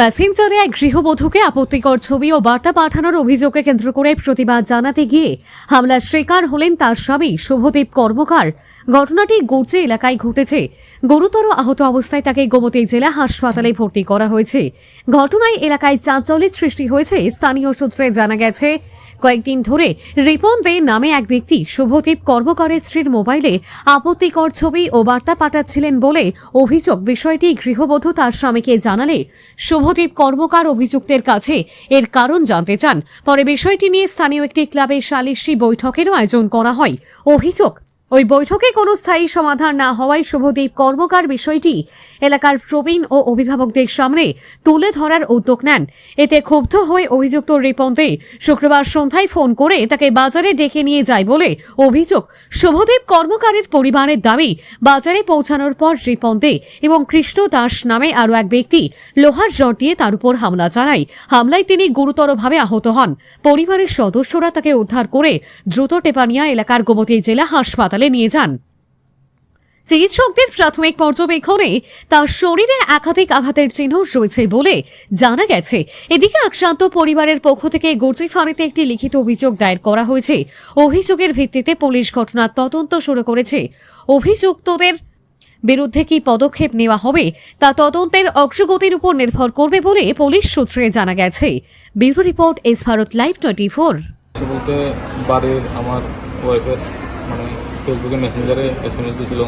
মেসেঞ্জারে এক গৃহবধূকে আপত্তিকর ছবি ও বার্তা পাঠানোর অভিযোগকে কেন্দ্র করে প্রতিবাদ জানাতে গিয়ে হামলার শিকার হলেন তার স্বামী শুভদীপ কর্মকার। ঘটনাটি গোর্চে এলাকায় ঘটেছে। গুরুতর আহত অবস্থায় তাকে গোমতী জেলা হাসপাতালে ভর্তি করা হয়েছে। ঘটনায় এলাকায় চাঞ্চল্যের সৃষ্টি হয়েছে। স্থানীয় সূত্রে জানা গেছে, কয়েকদিন ধরে রিপন দে নামে এক ব্যক্তি শুভদীপ কর্মকারের স্ত্রীর মোবাইলে আপত্তিকর ছবি ও বার্তা পাঠাচ্ছিলেন বলে অভিযোগ। বিষয়টি গৃহবধূ তার স্বামীকে জানালে শুভদীপ কর্মকার অভিযুক্তের কাছে এর কারণ জানতে চান। পরে বিষয়টি নিয়ে স্থানীয় একটি ক্লাবের সালিশি বৈঠকেরও আয়োজন করা হয়। অভিযোগ, ওই বৈঠকে কোনো স্থায়ী সমাধান না হওয়ায় শুভদীপ কর্মকার বিষয়টি এলাকার প্রবীণ ও অভিভাবকদের সামনে তুলে ধরার উদ্যোগ নেন। এতে ক্ষুব্ধ হয়ে অভিযুক্ত রিপন দে শুক্রবার সন্ধ্যায় ফোন করে তাকে বাজারে ডেকে নিয়ে যায় বলে অভিযোগ। শুভদীপ কর্মকারের পরিবারের দাবি, বাজারে পৌঁছানোর পর রিপন দে এবং কৃষ্ণ দাস নামে আরও এক ব্যক্তি লোহার রড দিয়ে তার উপর হামলা চালায়। হামলায় তিনি গুরুতরভাবে আহত হন। পরিবারের সদস্যরা তাকে উদ্ধার করে দ্রুত টেপানিয়া এলাকার গোমতী জেলা হাসপাতালে নিয়ে যান। চিকিৎসকদের প্রাথমিক পর্যবেক্ষণে তার শরীরে একাধিক আঘাতের চিহ্ন রয়েছে বলে জানা গেছে। এদিকে আক্রান্ত পরিবারের পক্ষ থেকে গোর্চি ফাঁড়িতে একটি লিখিত অভিযোগ দায়ের করা হয়েছে। অভিযোগের ভিত্তিতে পুলিশ ঘটনার তদন্ত শুরু করেছে। অভিযুক্তদের বিরুদ্ধে কি পদক্ষেপ নেওয়া হবে তা তদন্তের অগ্রগতির উপর নির্ভর করবে বলে পুলিশ সূত্রে জানা গেছে। Bureau report, S Bharat live 24। বলতে বাড়ির আমার ওয়াইফের ফেসবুকে মেসেঞ্জারে SMS দিছিল।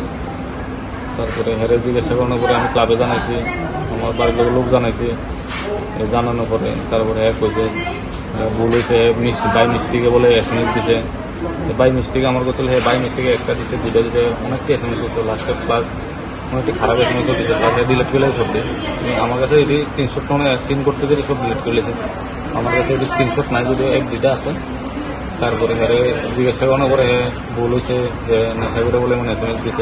তারপরে হেরে জিজ্ঞাসা করানোর পরে আমি ক্লাবে জানাইছি, আমার বাড়ির লোক জানাইছি। জানানোর পরে তারপরে হ্যাঁ কইছে ভুল হয়েছে, বাই মিস্টেকে বলে SMS দিছে। বাই মিস্টেকে আমার কথা হ্যাঁ বাই মিস্টেকে একটা দিছে, দুইটা দিছে, অনেকটা SMS করছে। লাস্টে প্লাস অনেকটি খারাপ SMS দিছে, প্লাস ডিলেট করে সব দিয়ে। আমার কাছে এটি স্ক্রিনশট সিন করতে গেলে সব ডিলেট করেছে। আমার কাছে এটি স্ক্রিনশট নাই, যদি এক দুইটা আছে। তারপরে জিজ্ঞাসা করানোর পরে ভুল হয়েছে যে নেশা করে বলে SMS দিছে।